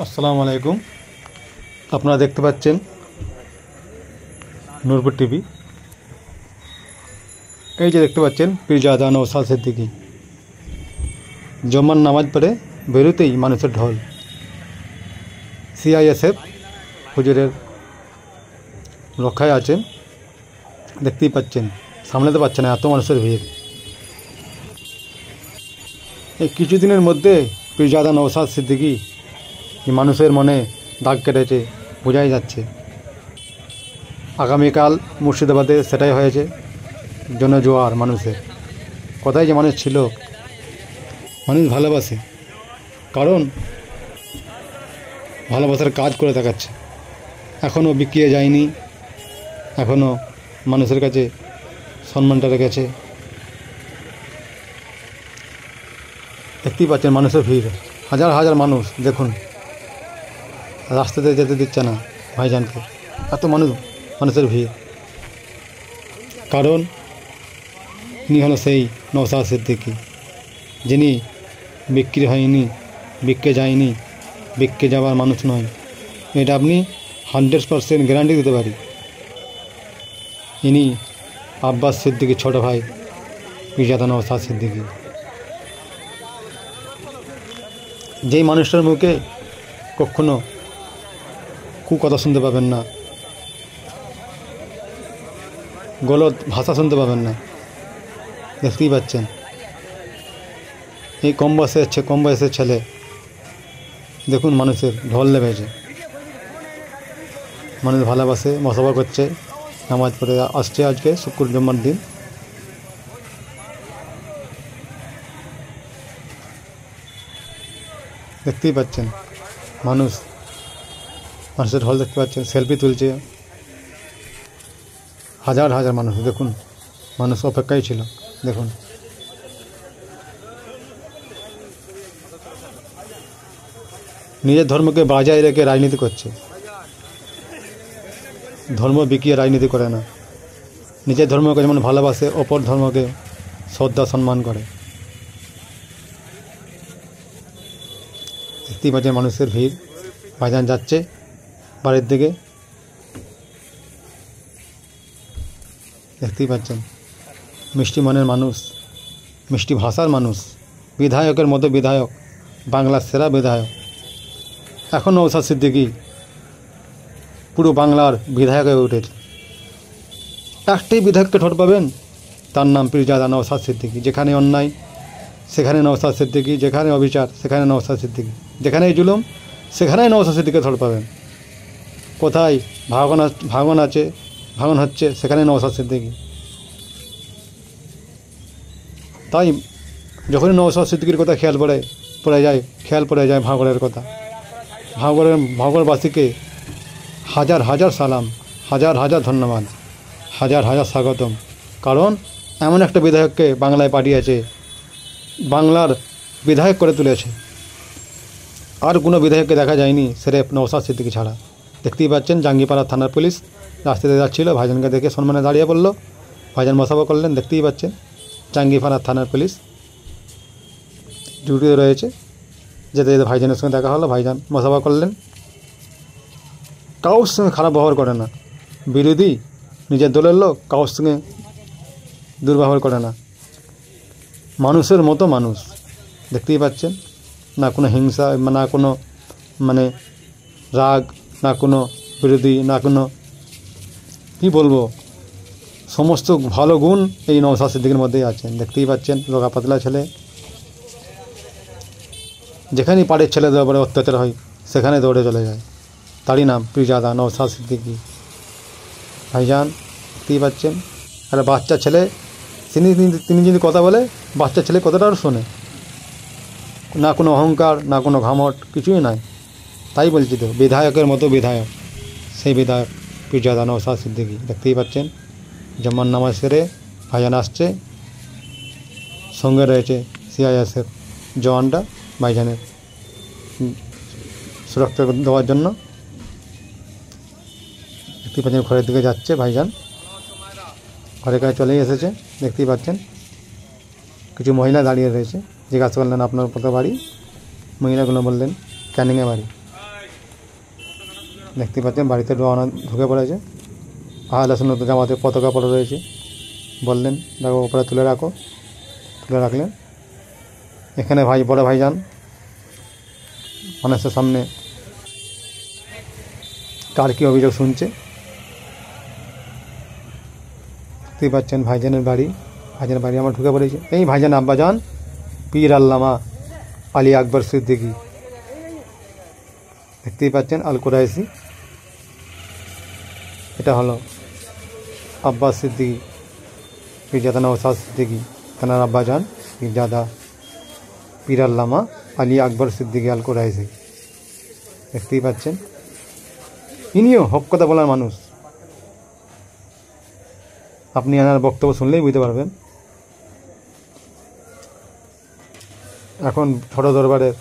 আসসালামু আলাইকুম। আপনারা দেখতে পাচ্ছেন নূরপুর টিভি। এই যে দেখতে পাচ্ছেন পীরজাদা নওশাদ সিদ্দিকী জুম্মার নামাজ পড়ে বেরোতেই মানুষের ঢল। সিআইএসএফ হুজুরের রক্ষায় আছেন, দেখতেই পাচ্ছেন, সামলাতে পারছে না এত মানুষের ভিড়। এই কিছুদিনের মধ্যে পীরজাদা নওশাদ সিদ্দিকী মানুষের মনে দাগ কেটেছে, বোঝাই যাচ্ছে। আগামীকাল মুর্শিদাবাদে সেটাই হয়েছে, জনজোয়ার মানুষের। কোথায় যে মানুষ ছিল, মানুষ ভালোবাসে, কারণ ভালোবাসার কাজ করে দেখাচ্ছে। এখনও বিকিয়ে যায়নি, এখনও মানুষের কাছে সম্মানটা রেখেছে। দেখতেই পাচ্ছেন মানুষের ভিড়, হাজার হাজার মানুষ। দেখুন, রাস্তাতে যেতে দিচ্ছে না ভাইজানকে, এত মানুষের ভিড়। কারণ ইনি হলো সেই নওশাদ সিদ্দিকী, যিনি বিক্রি হয়নি, বিক্রে যায়নি, বিক্রে যাওয়ার মানুষ নয়। এটা আপনি 100% গ্যারান্টি দিতে পারি। ইনি আব্বাস সিদ্দিকীর ছোট ভাই পীরজাদা নওশাদ সিদ্দিকী। যেই মানুষটার মুখে কখনো কথা শুনতে পাবেন না, গলত ভাষা শুনতে পাবেন না। দেখতেই পাচ্ছেন এই কম বয়সের ছেলে, দেখুন মানুষের ঢল লেগেছে। মানুষ ভালোবাসে, মসবা করছে, নামাজ পড়ে আসছে। আজকে শুক্র জুম্মার দিন। দেখতেই পাচ্ছেন মানুষের ঢল দেখতে পাচ্ছেন, সেলফি তুলছে হাজার হাজার মানুষ। দেখুন, মানুষ অপেক্ষায় ছিল। দেখুন, নিজের ধর্মকে বাজায় রেখে রাজনীতি করছে। ধর্ম বিকিয়ে রাজনীতি করে না, নিজের ধর্মকে যেমন ভালোবাসে, অপর ধর্মকে শ্রদ্ধা সম্মান করে। দেখতেই পাচ্ছেন মানুষের ভিড়। ভাইজান যাচ্ছে বাড়ির দিকে। দেখতেই পাচ্ছেন মিষ্টি মনের মানুষ, মিষ্টি ভাষার মানুষ, বিধায়কের মতো বিধায়ক, বাংলার সেরা বিধায়ক। এখন নওশাদ সিদ্দিকী পুরো বাংলার বিধায়ক হয়ে উঠেছে। একটাই বিধায়ককে ঠোঁট পাবেন, তার নাম পীরজাদা নওশাদ সিদ্দিকী। যেখানে অন্যায় সেখানে নওশাদ সিদ্দিকী, যেখানে অবিচার সেখানে নওশাদ সিদ্দিকী, যেখানেই জুলুম সেখানেই নওশাদ সিদ্দিকীকে ঠোঁট পাবেন। কোথায় ভাঙন হচ্ছে সেখানে নওশাদ সিদ্দিকী। তাই যখনই নওশাদ সিদ্দিকীর কথা খেয়াল পড়ে যায় ভাঙড়ের কথা। ভাঙড়বাসীকে হাজার হাজার সালাম, হাজার হাজার ধন্যবাদ, হাজার হাজার স্বাগতম। কারণ এমন একটা বিধায়ককে বাংলায় পাঠিয়েছে, বাংলার বিধায়ক করে তুলেছে। আর কোনো বিধায়ককে দেখা যায়নি সিরেফ নওশাদ সিদ্দিকী ছাড়া। দেখতেই পাচ্ছেন জাঙ্গিপাড়া থানার পুলিশ রাস্তাতে যাচ্ছিল, ভাইজানকে দেখে সম্মানে দাঁড়িয়ে পড়ল, ভাইজান মশাবা করলেন। দেখতেই পাচ্ছেন জাঙ্গিপাড়া থানার পুলিশ ডিউটিতে রয়েছে। যেতে যেতে ভাইজানের সঙ্গে দেখা হলো, ভাইজান মশাবা করলেন। কারোর সঙ্গে খারাপ ব্যবহার করে না, বিরোধী নিজের দলের লোক কারোর সঙ্গে দুর্ব্যবহার করে না, মানুষের মতো মানুষ। দেখতেই পাচ্ছেন, না কোনো হিংসা, না কোনো রাগ, না কোনো বিরোধী, না কোনো কী বলবো, সমস্ত ভালো গুণ এই নওশাদ সিদ্দিকীর মধ্যেই আছেন। দেখতেই পাচ্ছেন রোগা পাতলা ছেলে, যেখানেই পাড়ের ছেলেদের উপরে অত্যাচার হয় সেখানে দৌড়ে চলে যায়। তারই নাম পীরজাদা নওশাদ সিদ্দিকী। ভাইজান দেখতেই পাচ্ছেন, আর বাচ্চা ছেলে, তিনি যদি কথা বলে বাচ্চা ছেলে কতটা শোনে, না কোনো অহংকার, না কোনো ঘামট, কিছুই নাই। তাই বলছি তো, বিধায়কের মতো বিধায়ক, সেই বিধায়ক পীরজাদা নওশাদ সিদ্দিকী। দেখতেই পাচ্ছেন জুম্মার নামাজ সেরে ভাইজান আসছে, সঙ্গে রয়েছে সিআইএসএফ জওয়ানরা ভাইজানের সুরক্ষা দেওয়ার জন্য। দেখতেই পাচ্ছেন ঘরের দিকে যাচ্ছে ভাইজান, ঘরের কাছে চলেই এসেছে। দেখতেই পাচ্ছেন কিছু মহিলা দাঁড়িয়ে রয়েছে, জিজ্ঞাসা করলেন আপনার কোথায় বাড়ি, মহিলাগুলো বললেন ক্যানিংয়ে বাড়ি। দেখতে পাচ্ছেন বাড়িতে রওনা ঢুকে পড়েছে। আহলে সুন্নাত জামাতে পতাকা পড়ে রয়েছে। বললেন দেখো ওপরে তুলে রাখো, তুলে রাখলেন। এখানে বড় ভাইজান মানুষের সামনে কার কী অভিযোগ শুনছে। দেখতেই পাচ্ছেন ভাইজানের বাড়ি আমার ঢুকে পড়েছে। এই ভাইজান আব্বাজান পীর আল্লামা আলী আকবর সিদ্দিকী, দেখতেই পাচ্ছেন আল কুরাইশি। এটা হলো আব্বাস সিদ্দিকী, পীরজাদা নওশাদ সিদ্দিকী, তানার আব্বাজান পীরজাদা পীর আল্লামা আলী আকবর সিদ্দিকী আল কুরাইশি। দেখতেই পাচ্ছেন ইনিও হক কথা বলার মানুষ। আপনি এনার বক্তব্য শুনলেই বুঝতে পারবেন। এখন ছোট দরবারের